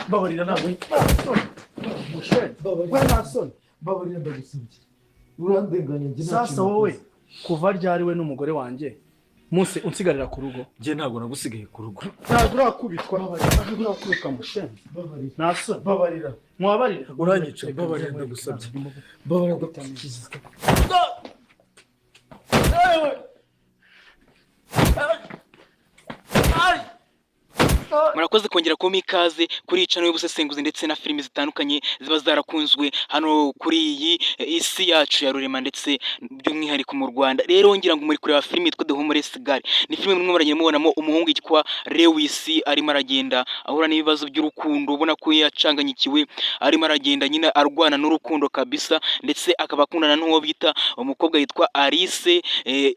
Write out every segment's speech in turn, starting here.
Babarira ntabwo babarira ndagusabye urandenganya njye sasa wowe kuva ryari we n'umugore wanjye Muse unsigarira ku rugo njye ntabwo nagusigaye ku rugo ntabwo urakubitwa ntabwo urakubitwa mushenzi naso babarira mwabarira uranyica babarira ndagusabye babarira ndagusabye murakoze kongera kuba ikaze kuri iyi channel y'ubusesenguzi ndetse na filimi zitandukanye ziba zarakunzwe hano kuri iyi isi yacu ya rurema ndetse by'umwihariko mu Rwanda. Rero ngira ngo muri kureba filimi yitwa The Homeless Girl, ni filimi mwe muragenda mubonamo umuhungu yitwa Lewis arimo aragenda ahura n'ibibazo by'urukundo, ubona ko yacanganyikiwe, arimo aragenda nyine arwana n'urukundo kabisa, ndetse akaba akundana n'uwo bita umukobwa yitwa Alice.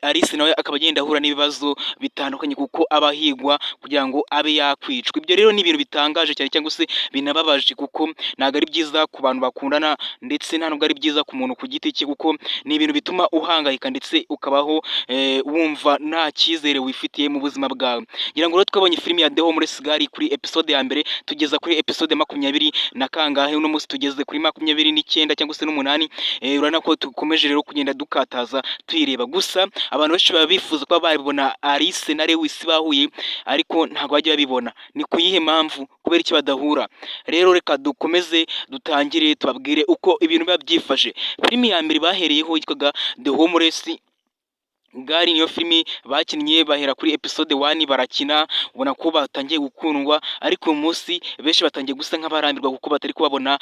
Alice nawe akaba agenda ahura n'ibibazo bitandukanye kuko abahigwa kugira ngo abe yakwicwa. Ibyo rero ni ibintu bitangaje cyane cyangwa se binababaje, kuko ntabwo ari byiza ku bantu bakundana, ndetse nta nubwo ari byiza ku muntu ku giti cye, kuko ni ibintu bituma uhangayika ndetse ukabaho wumva nta cyizere wifitiye mu buzima bwawe. Ngira ngo rero twabonye filimi ya The Homeless Girl kuri episode ya mbere tugeza kuri episode 20 na kangahe, uno munsi tugeze kuri 29 cyangwa se n'umunani. Urabona ko dukomeje rero kugenda dukataza tuyireba, gusa abantu benshi baba bifuza kuba babibona Alice na Lewis bahuye, ariko ntabwo bajya babibona. Ni ku yihe mpamvu? Kubera iki badahura? Rero reka dukomeze dutangire tubabwire uko ibintu biba byifashe. Filimi ya mbere bahereyeho yitwaga The Homeless Girl, niyo filimi bakinnye bahera kuri episode 1 barakina, ubona ko batangiye gukundwa, ariko uyu munsi benshi batangiye gusa nk'abarambirwa kuko batari kubabona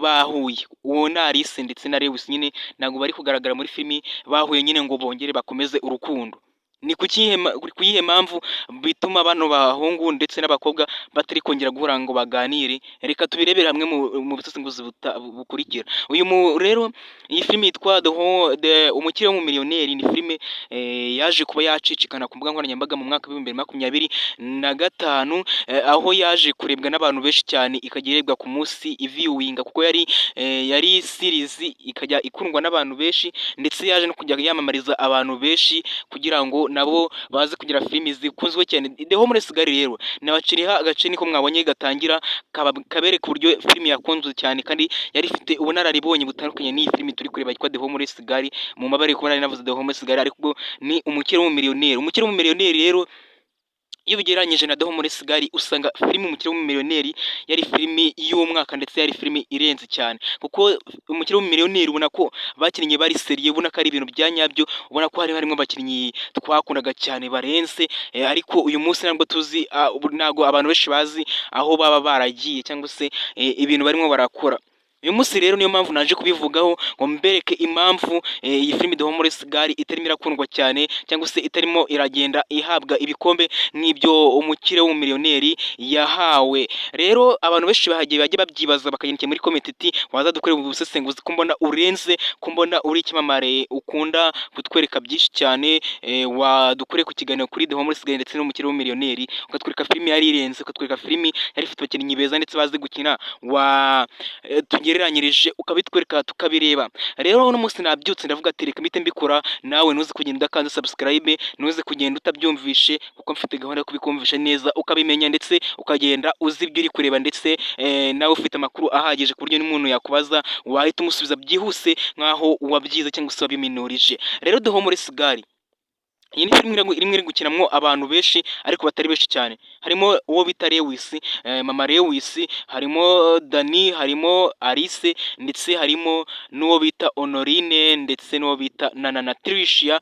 bahuye. Uwo na Alice ndetse na Lewis nyine ntabwo bari kugaragara muri filimi bahuye nyine ngo bongere bakomeze urukundo. Ni kuyihe mpamvu bituma bano bahungu ndetse n'abakobwa batari kongera guhura ngo baganire? Reka tubirebere hamwe mu busesenguzi bukurikira. Rero iyi filimi yitwa Umukire w'umumiliyoneri, ni filime yaje kuba yacicikana ku mbuga nkoranyambaga mu mwaka wa 2025, aho yaje kurebwa n'abantu benshi cyane, ikajya irebwa ku munsi viewing, kuko yari series ikajya ikundwa n'abantu benshi, ndetse yaje no kujya yamamariza abantu benshi kugira ngo nabo baze kugira filimi zikunzwe cyane. The Homeless Girl rero nabaciriha agace niko mwabonye gatangira kabereka uburyo filimi yakunzwe cyane, kandi yari ifite ubunararibonye butandukanye n'iyi filimi turi kureba yitwa The Homeless Girl. Mu mabare kuba nari navuze The Homeless Girl, ariko ni Umukire w'umumiliyoneri. Umukire w'umumiliyoneri rero iyo bigereranyije na The Homeless Girl, usanga filimi Umukire w'umumiliyoneri yari filimi y'umwaka, ndetse yari filimi irenze cyane, kuko Umukire w'umumiliyoneri ubona ko bakinnye bari seriye, ubona ko ari ibintu bya nyabyo, ubona ko harimo abakinnyi twakundaga cyane barenze, ariko uyu munsi ntabwo tuzi, ntabwo abantu benshi bazi aho baba baragiye cyangwa se ibintu barimo barakora. Uyu munsi rero niyo mpamvu naje kubivugaho ngo mbereke impamvu iyi filimi The Homeless Girl itarimo irakundwa cyane, cyangwa se itarimo iragenda ihabwa ibikombe nk'ibyo Umukire w'umumiliyoneri yahawe. Rero abantu benshi bahagiye bajya babyibaza bakanyandikira muri comment iti waza dukorera ubusesenguzi, ko mbona urenze, ko mbona uri icyamamare, ukunda kutwereka byinshi cyane, wadukoreye ku kiganiro kuri The Homeless Girl ndetse n'Umukire w'umumiliyoneri, ukatwereka filimi yari irenze, ukatwereka filimi yari ifite abakinnyi beza ndetse bazi gukina, tugereranyirije ukabitwereka tukabireba. Rero uno munsi nabyutse ndavuga ati reka mpite mbikora, nawe ntuze kugenda udakanze subscribe, ntuze kugenda utabyumvishe, kuko mfite gahunda yo kubikumvisha neza ukabimenya, ndetse ukagenda uzi ibyo uri kureba, ndetse nawe ufite amakuru ahagije ku buryo n'umuntu yakubaza wahita umusubiza byihuse nk'aho wabyize cyangwa se wabiminurije. Rero The Homeless Girl, iyi ni filimi irimo iri gukinamo abantu benshi ariko batari benshi cyane. Harimo uwo bita Lewis, mama Lewis, harimo Dani, harimo Alice, ndetse harimo n'uwo bita Honorine, ndetse n'uwo bita na Tricia,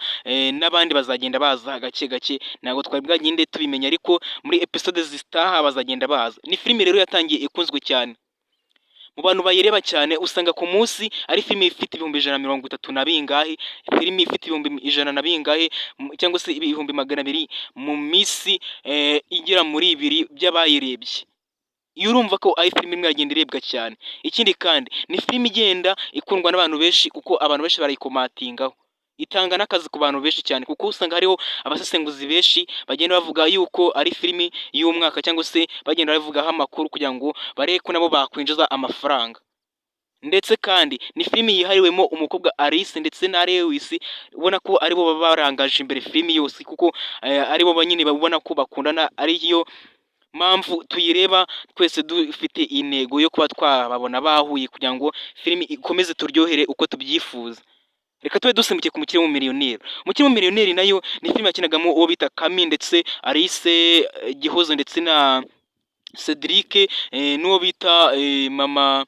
n'abandi bazagenda baza gake gake, ntabwo twari bwagende tubimenya, ariko muri episode zitaha bazagenda baza. Ni filimi rero yatangiye ikunzwe cyane mu bantu bayireba cyane, usanga ku munsi ari filimi ifite 130 na bingahe, filimi ifite 100 na bingahe, cyangwa se 200 mu minsi igera muri 2 by'abayirebye. Iyo urumva ko ari filimi imwe yagenda irebwa cyane. Ikindi kandi ni filimi igenda ikundwa n'abantu benshi, kuko abantu benshi barayikomatingaho, itanga n'akazi ku bantu benshi cyane, kuko usanga hariho abasesenguzi benshi bagenda bavuga yuko ari filimi y'umwaka, cyangwa se bagenda bavugaho amakuru kugira ngo barebe ko nabo bakwinjiza amafaranga. Ndetse kandi ni filimi yihariwemo umukobwa Alice ndetse na Lewis, ubona ko aribo baba barangaje imbere filimi yose, kuko aribo banyine babona ko bakundana, ariyo mpamvu tuyireba twese dufite intego yo kuba twababona bahuye kugira ngo filimi ikomeze turyohere uko tubyifuza. Reka tube dusimbukiye ku Umukire w'Umumiliyoneri. Umukire w'Umumiliyoneri nayo ni filime yakinagamo uwo bita Kami ndetse Alice Gihozo ndetse na Cedric n'uwo bita mama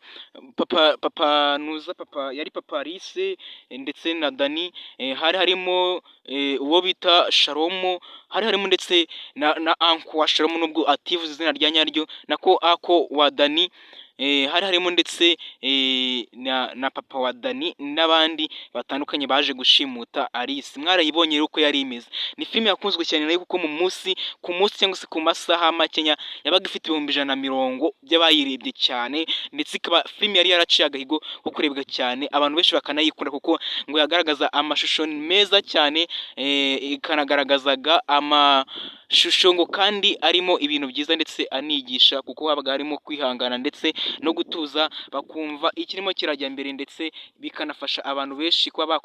papa yari papa Alice ndetse na Dani, hari harimo uwo bita Shalomo, hari harimo ndetse na anko wa Shalomo nubwo ativuze izina rya nyaryo, nako ako wa Dani, hari harimo ndetse na papa wa Dani n'abandi batandukanye baje gushimuta Alice. Mwarayibonye rero uko yari imeze. Ni filime yakunzwe cyane nayo kuko ku munsi cyangwa se ku masaha makenya yabaga ifite 150 by'abayirebye cyane, ndetse ikaba filime yari yaraciye agahigo ko kurebwa cyane, abantu benshi bakanayikunda kuko ngo yagaragaza amashusho meza cyane, ikanagaragazaga amashusho ngo kandi arimo ibintu byiza ndetse anigisha, kuko habaga harimo kwihangana ndetse no gutuza, bakumva ikirimo kirajya mbere, ndetse bikanafasha abantu benshi kuba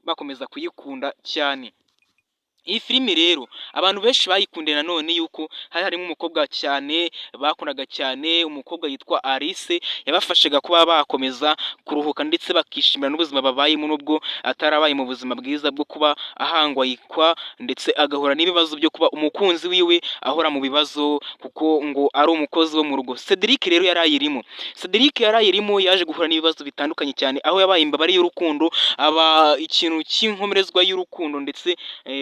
bakomeza kuyikunda cyane. Iyi filimi rero abantu benshi bayikundiye nanone yuko hari harimo umukobwa cyane bakundaga cyane, umukobwa yitwa Alice, yabafashaga kuba bakomeza kuruhuka ndetse bakishimira n'ubuzima babayemo, nubwo atarabaye mu buzima bwiza bwo kuba ahangwayikwa ndetse agahura n'ibibazo byo kuba umukunzi wiwe ahora mu bibazo kuko ngo ari umukozi wo mu rugo. Cedric rero yarayirimo. Cedric yarayirimo, yaje guhura n'ibibazo bitandukanye cyane, aho yabaye imbabare y'urukundo, aba ikintu cy'inkomerezwa y'urukundo, ndetse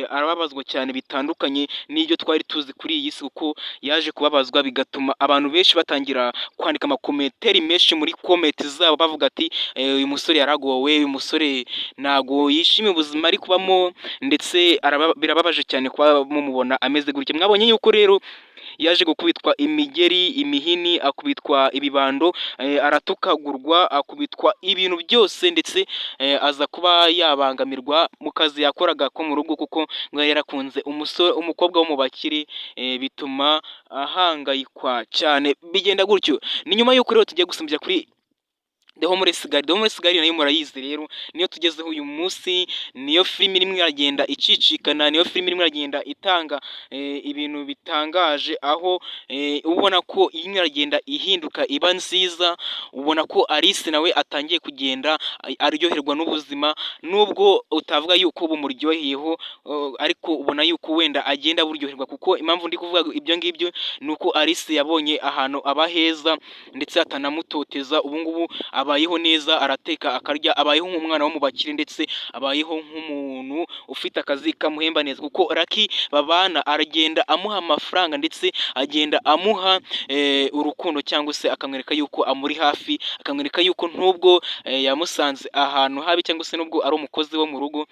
arababazwa cyane bitandukanye n'ibyo twari tuzi kuri iyi si, kuko yaje kubabazwa bigatuma abantu benshi batangira kwandika amakomenteri menshi muri komenti zabo bavuga ati uyu musore yaragowe, uyu musore ntago yishimiye ubuzima ari kubamo, ndetse birababaje cyane kuba mumubona ameze gutya. Mwabonye yuko rero yaje gukubitwa imigeri, imihini, akubitwa ibibando, aratukagurwa, akubitwa ibintu byose, ndetse aza kuba yabangamirwa mu kazi yakoraga ko mu rugo, kuko ngo yarakunze umukobwa wo mu bakire, bituma ahangayikwa cyane. Bigenda gutyo. Ni nyuma y'uko rero tugiye gusimbukira kuri The Homeless Guy. The Homeless Guy nayo murayizi rero, niyo tugezeho uyu munsi, niyo filime irimo iragenda icicikana, niyo filime irimo iragenda itanga ibintu bitangaje, aho ubona ko irimo iragenda ihinduka iba nziza, ubona ko Alice nawe atangiye kugenda aryoherwa n'ubuzima, nubwo utavuga yuko bumuryoheyeho, ariko ubona yuko wenda agenda buryoherwa, kuko impamvu ndi kuvuga ibyo ngibyo ni uko Alice yabonye ahantu aba heza, ndetse atanamutoteza. Ubu ngubu abayeho neza, arateka akarya, abayeho nk'umwana wo mu bakire, ndetse abayeho nk'umuntu ufite akazi kamuhemba neza, kuko Lucky babana aragenda amuha amafaranga, ndetse agenda amuha urukundo, cyangwa se akamwereka yuko amuri hafi, akamwereka yuko nubwo yamusanze ahantu habi, cyangwa se nubwo ari umukozi wo mu rugo,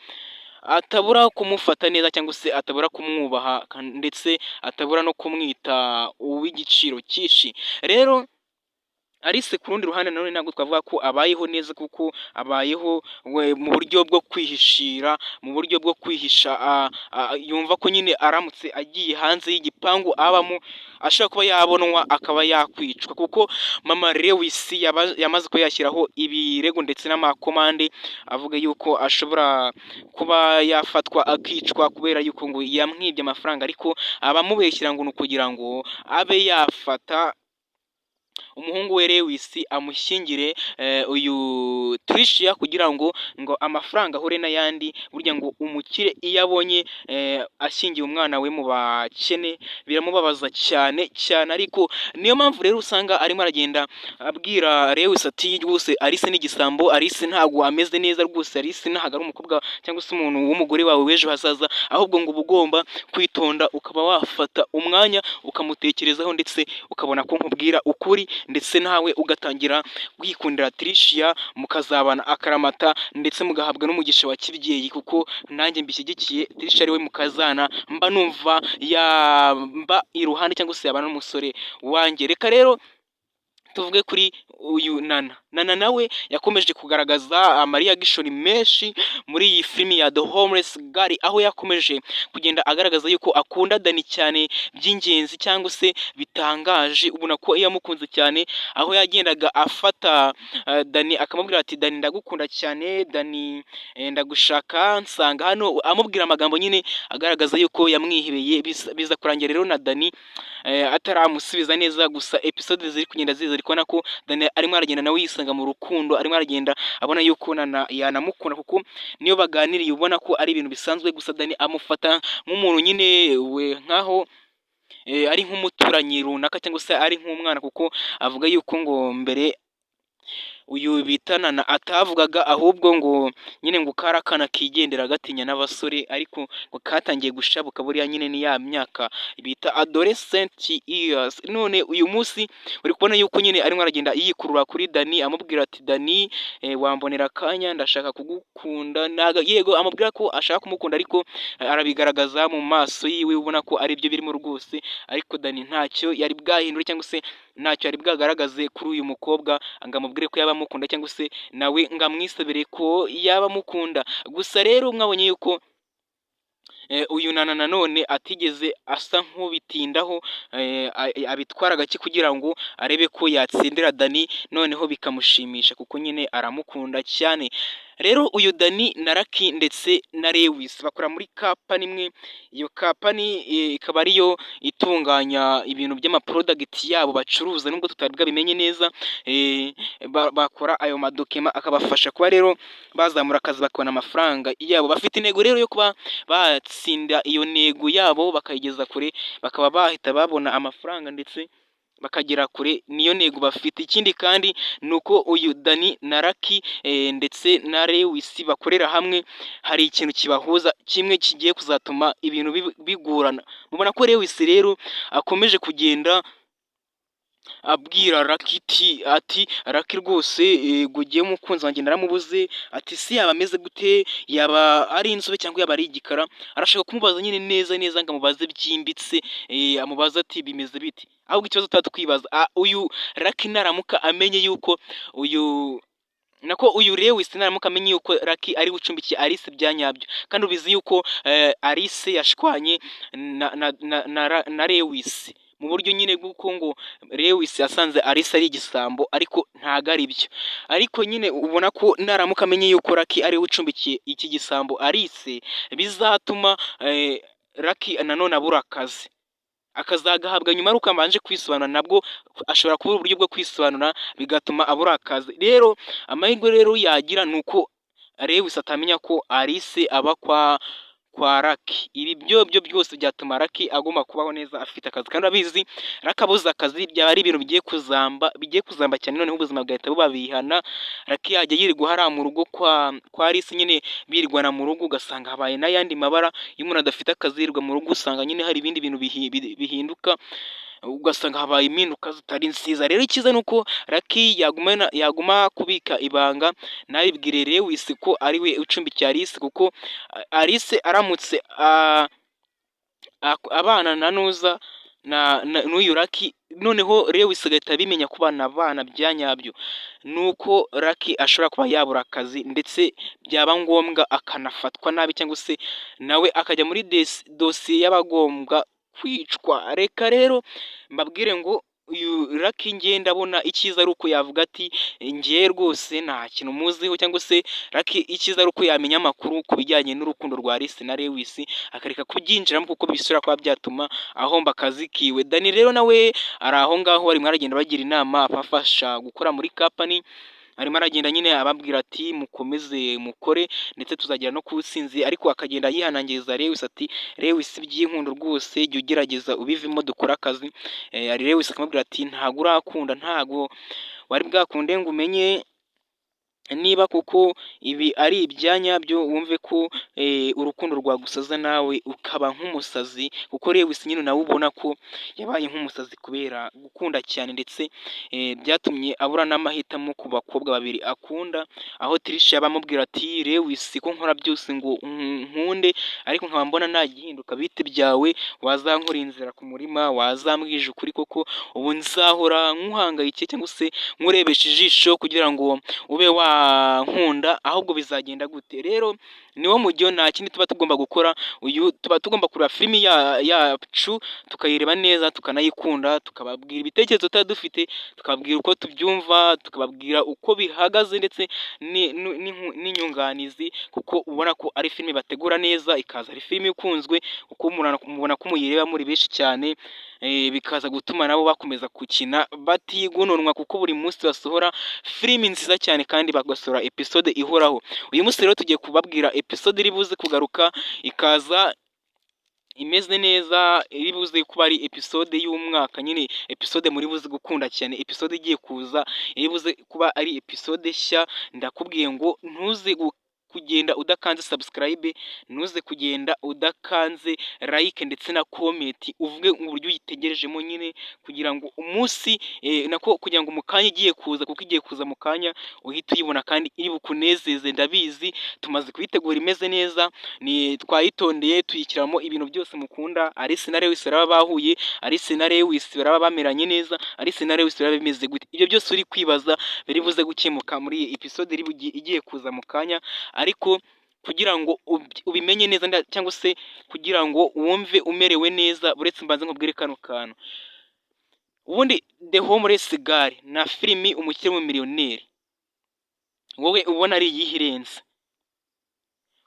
atabura kumufata neza, cyangwa se atabura kumwubaha, ndetse atabura no kumwita uw'igiciro cyinshi. Rero Alice ku rundi ruhande nanone ntabwo twavuga ko abayeho neza, kuko abayeho mu buryo bwo kwihishira, mu buryo bwo kwihisha, yumva ko nyine aramutse agiye hanze y'igipangu abamo ashobora kuba yabonwa akaba yakwicwa, kuko mama Lewis yamaze kuba yashyiraho ibirego ndetse n'amakomande avuga yuko ashobora kuba yafatwa akicwa, kubera yuko ngo yamwibye amafaranga, ariko abamubeshyira ngo ni ukugira ngo abe yafata umuhungu we Lewis amushyingire uyu Tricia, kugira ngo amafaranga ahure n'ayandi. Burya ngo umukire iyo abonye ashyingiye umwana we mu bakene biramubabaza cyane cyane, ariko niyo mpamvu rero usanga arimo aragenda abwira Lewis ati rwose Alice ni igisambo, Alice ntabwo ameze neza rwose, Alice ntabwo ari umukobwa cyangwa se umuntu w'umugore wawe w'ejo hazaza, ahubwo ngo uba ugomba kwitonda, ukaba wafata umwanya ukamutekerezaho, ndetse ukabona ko nkubwira ukuri, ndetse nawe ugatangira kwikundira Tricia, mukazabana akaramata, ndetse mugahabwa n'umugisha wa kibyeyi, kuko nanjye mbishyigikiye. Tricia ari we mukazana mba numva yamba iruhande, cyangwa se yabana n'umusore wanjye. Reka rero tuvuge kuri uyu Nana nawe yakomeje kugaragaza amarira gishoni menshi muri iyi filimi ya The Homeless Guy, aho yakomeje kugenda agaragaza yuko akunda Dani cyane by'ingenzi cyangwa se bitangaje, ubona ko yamukunze cyane, aho yagendaga afata Dani akamubwira ati Dani ndagukunda cyane, Dani ndagushaka, nsanga hano, amubwira amagambo nyine agaragaza yuko yamwihebeye. Biza kurangira rero na Dani ataramusubiza neza, gusa episode ziri kugenda ziza ariko ubona ko Dani arimo aragenda nawe yisanga mu rukundo, arimo aragenda abona yuko yanamukunda, kuko niyo baganiriye ubona ko ari ibintu bisanzwe, gusa Dani amufata nk'umuntu nyine we nkaho ari nk'umuturanyi runaka cyangwa se ari nk'umwana, kuko avuga yuko ngo mbere uyu bita Nana atavugaga, ahubwo ngo nyine ngo kari akana kigendera gatinya n'abasore, ariko ngo katangiye gushabuka buriya nyine ni ya myaka bita adolescent years. None uyu munsi uri kubona yuko nyine arimo aragenda yikurura kuri Dani, amubwira ati Dani wambonera akanya, ndashaka kugukunda. Yego amubwira ko ashaka kumukunda, ariko arabigaragaza mu maso yiwe, ubona ko ari byo birimo rwose, ariko Dani ntacyo yari bwahindure cyangwa se ntacyo yari bwagaragaze kuri uyu mukobwa ngo amubwire ko yaba amukunda cyangwa se nawe ngo amwisabire ko yaba amukunda. Gusa rero mwabonye yuko uyu Nana nanone atigeze asa nk'ubitindaho, abitwara gake kugira ngo arebe ko yatsindira Dani, noneho bikamushimisha kuko nyine aramukunda cyane. Rero uyu Dani na Lucky ndetse na Lewis bakora muri kampani imwe, iyo kampani ikaba ariyo itunganya ibintu by'amaprodagiti yabo bacuruza, nubwo tutari bwabimenye neza. Bakora ayo madokima akabafasha kuba rero bazamura akazi bakabona amafaranga yabo. Bafite intego rero yo kuba batsinda iyo ntego yabo bakayigeza kure, bakaba bahita babona amafaranga ndetse bakagera kure, niyo ntego bafite. Ikindi kandi ni uko uyu Dani na Lucky ndetse na Lewis bakorera hamwe, hari ikintu kibahuza kimwe kigiye kuzatuma ibintu bigorana. Mubona ko Lewis rero akomeje kugenda abwira Lucky ati Lucky rwose ugiye umukunzi wanjye naramubuze, ati si yaba ameze gute, yaba ari inzobe cyangwa yaba ari igikara. Arashaka kumubaza nyine neza neza ngo amubaze byimbitse, amubaza ati bimeze biti, ahubwo ikibazo tutatwibaza uyu Lucky naramuka amenye yuko uyu Lewis naramuka amenye yuko Lucky ari gucumbikiye Alice bya nyabyo, kandi ubizi yuko Alice yashwanye na Lewis mu buryo nyine bw'uko ngo Lewis yasanze Alice ari igisambo, ariko ntago ari byo. Ariko nyine ubona ko naramuka amenye yuko Lucky ari ucumbikiye iki gisambo Alice, bizatuma Lucky nanone abura akazi, akazagahabwa nyuma ari uko amanje kwisobanura, nabwo ashobora kubura uburyo bwo kwisobanura bigatuma abura akazi. Rero amahirwe rero yagira ni uko Lewis atamenya ko Alice aba kwa Lucky. Ibi byo byose byatuma Lucky agomba kubaho neza afite akazi, kandi abizi Lucky abuze akazi byaba ari ibintu bigiye kuzamba cyane, noneho ubuzima bwahita bubabihana. Lucky yajya yirirwa hariya mu rugo kwa Alice, nyine birirwana mu rugo, ugasanga habaye n'ayandi mabara. Iyo umuntu adafite akazi yirirwa mu rugo, usanga nyine hari ibindi bintu bihinduka, ugasanga habaye impinduka zitari nziza. Rero icyiza ni uko Lucky yaguma kubika ibanga, ntabibwire Lewis ko ari we ucumbikiye Alice, kuko Alice aramutse abana na nuza n'uyu Lucky, noneho Lewis agahita abimenya ko abana bya nyabyo, nuko Lucky ashobora kuba yabura akazi, ndetse byaba ngombwa akanafatwa nabi, cyangwa se nawe akajya muri dosiye y'abagombwa kwicwa. Reka rero mbabwire ngo uyu Lucky ngiye ndabona icyiza ari uko yavuga ati ngiye rwose nta kintu muziho, cyangwa se Lucky icyiza ari uko yamenya amakuru ku bijyanye n'urukundo rwa Alice na Lewis, akareka kubyinjiramo kuko bisubira kuba byatuma ahomba akazi kiwe. Dani rero nawe ari aho ngaho, barimo aragenda bagira inama abafasha gukora muri kampani, arimo aragenda nyine ababwira ati mukomeze mukore ndetse tuzagera no ku butsinzi, ariko akagenda yihanangiriza Lewis ati Lewis by'inkundo rwose jya ugerageza ubivemo dukora akazi. Lewis akamubwira ati ntago urakunda, ntago wari bwakunde ngo umenye niba koko ibi ari ibyanyabyo wumve ko urukundo rwagusaza nawe ukaba nk'umusazi, kuko Lewis nyine nawe ubona ko yabaye nk'umusazi kubera gukunda cyane, ndetse byatumye abura n'amahitamo ku bakobwa babiri akunda, aho Trisha yaba amubwira ati Lewis ko nkora byose ngo nkunde ariko nkaba mbona nta gihinduka, bite byawe wazankora inzira ku murima, wazambwije ukuri koko ubu nzahora nkuhangayikiye cyangwa se nkurebesha ijisho kugira ngo ube wankunda, ahubwo bizagenda gute? Rero niwo mujyo, nta kindi tuba tugomba gukora, uyu tuba tugomba kureba filimi yacu tukayireba neza tukanayikunda, tukababwira ibitekerezo tuba dufite, tukababwira uko tubyumva, tukababwira uko bihagaze ndetse n'inyunganizi, kuko ubona ko ari filimi bategura neza, ikaza ari filimi ikunzwe kuko mubona ko muyireba muri benshi cyane, bikaza gutuma nabo bakomeza gukina batigunonwa, kuko buri munsi basohora filimi nziza cyane kandi bagasohora episode ihoraho. Uyu munsi rero tugiye kubabwira episode iri buze kugaruka ikaza imeze neza, iri buze kuba ari episode y'umwaka, nyine episode muri buze gukunda cyane, episode igiye kuza iri buze kuba ari episode nshya. Ndakubwiye ngo ntuze kugenda udakanze subscribe, ntuze kugenda udakanze like ndetse na comment, uvuge uburyo uyitegerejemo nyine, kugira ngo umunsi nako kugira ngo mu kanya igiye kuza, kuko igiye kuza mu kanya uhita uyibona kandi iri bukunezeze. Ndabizi tumaze kuyitegura imeze neza, ni twayitondeye tuyishyiramo ibintu byose mukunda. Alice na Lewis baraba bahuye, Alice na Lewis baraba bameranye neza, Alice na Lewis baraba bimeze gute? Ibyo byose uri kwibaza biri buze gukemuka muri iyi episode igiye kuza mu kanya, ariko kugira ngo ubimenye neza cyangwa se kugira ngo wumve umerewe neza, buretse mbanze nkubwire kano kantu. Ubundi The Homeless Girl na filimi Umukire w'Umumiliyoneri, wowe ubona ari iyihe irenze?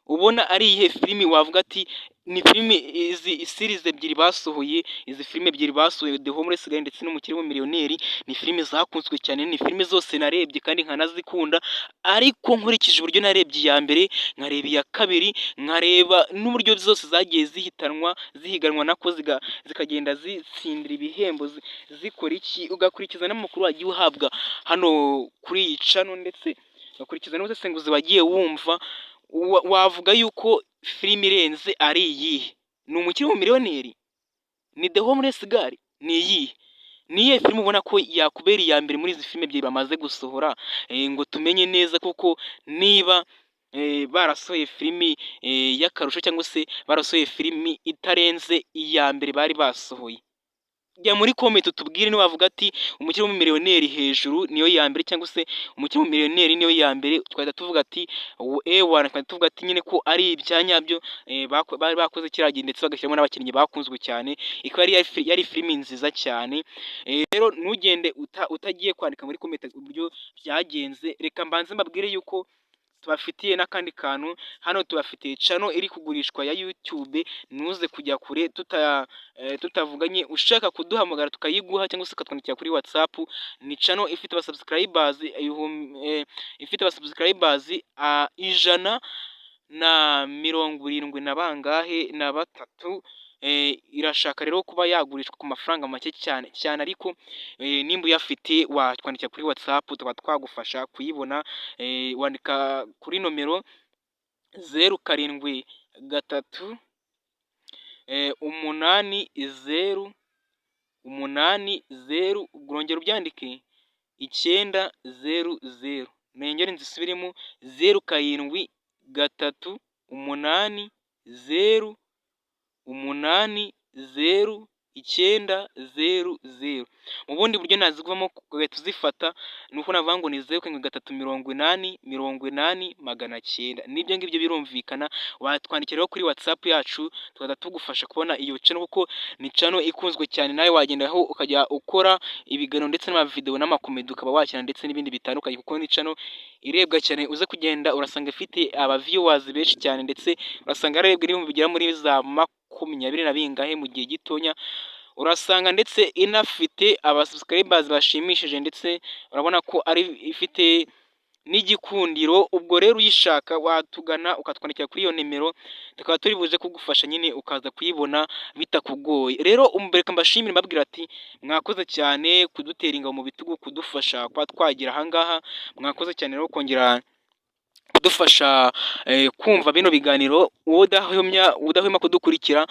Ubona ari iyihe filimi wavuga ati ni filimi, izi series ebyiri basohoye, izi filimi ebyiri basohoye, The Homeless Girl ndetse n'Umukire w'Umumiliyoneri, ni filimi zakunzwe cyane, ni filimi zose narebye kandi nkanazikunda, ariko nkurikije uburyo narebye iya mbere, nkareba iya kabiri, nkareba n'uburyo zose zagiye zihiganwa nako zikagenda zitsindira ibihembo, zikora iki, ugakurikiza n'amakuru wagiye uhabwa hano kuri iyi channel, ndetse ugakurikiza n'ubusesenguzi wagiye wumva, wavuga yuko filimi irenze ari iyihe? Ni Umukire w'Umumiliyoneri? Ni The Homeless Girl? Ni iyihe? Ni iyihe filimi ubona ko yakubera iya mbere muri izi filimi ebyiri bamaze gusohora, ngo tumenye neza kuko niba barasohoye filimi y'akarusho cyangwa se barasohoye filimi itarenze iya mbere bari basohoye? Jya muri comment utubwire niba wavuga ati Umukire w'Umumiliyoneri hejuru niyo ya mbere, cyangwa se Umukire w'Umumiliyoneri niyo ya mbere, twahita tuvuga ati twahita tuvuga ati nyine ko ari ibyanyabyo, bari bakoze kiriya gihe ndetse bagashyiramo n'abakinnyi bakunzwe cyane, ikaba yari filimi nziza cyane. Rero ntugende utagiye kwandika muri comment uburyo byagenze. Reka mbanze mbabwire yuko tubafitiye n'akandi kantu hano, tubafitiye channel iri kugurishwa ya YouTube, ntuze kujya kure tutavuganye, ushaka kuduhamagara tukayiguha cyangwa se ukatwandikira kuri WhatsApp. Ni channel ifite abasubscribers ifite abasubscribers 170 na bangahe na batatu. Irashaka rero kuba yagurishwa ku mafaranga make cyane cyane, ariko nimba uyafite watwandikira kuri WhatsApp tukaba twagufasha kuyibona. Wandika kuri nomero 073 80 80, urongera ubyandike 900, nengere nzisubiremo 073 80 80 900. Mu bundi buryo naziguvamo ugahita uzifata, nuko navuga ngo ni 08380 80 900. Nibyo ngibyo birumvikana, watwandikira kuri WhatsApp yacu tukaba tugufasha kubona iyo channel, kuko ni channel ikunzwe cyane. Nawe wagendaho ukajya ukora ibiganiro ndetse n'amavideo n'amakomedi ukaba wakina ndetse n'ibindi bitandukanye, kuko ni channel irebwa cyane. Uze kugenda urasanga ifite aba viewers benshi cyane, ndetse urasanga yarebwe n'ibihumbi bigera muri za 20 na bingahe mu gihe gitonya. Urasanga ndetse inafite abasubscribers bashimishije, ndetse urabona ko ari ifite n'igikundiro. Ubwo rero uyishaka watugana ukatwandikira kuri iyo nimero, tukaba turi buze kugufasha nyine ukaza kuyibona bitakugoye. Rero reka mbashimire mbabwira ati mwakoze cyane kudutera ingabo mu bitugu, kudufasha kuba twagira aha ngaha. Mwakoze cyane rero kongera kudufasha kumva bino biganiro. Wowe udahwema kudukurikira,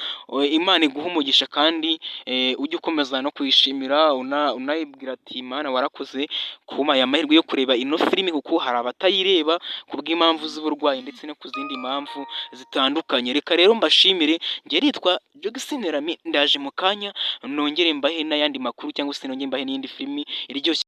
Imana iguha umugisha kandi ujye ukomeza no kuyishimira, unayibwira ati Mana warakoze kumpa aya mahirwe yo kureba ino filimi, kuko hari abatayireba kubw'impamvu z'uburwayi ndetse no ku zindi mpamvu zitandukanye. Reka rero mbashimire, njye nitwa Jogisi Nterami, ndaje mu kanya nongere mbahe n'ayandi makuru cyangwa se nongere mbahe n'indi filimi iryoshye.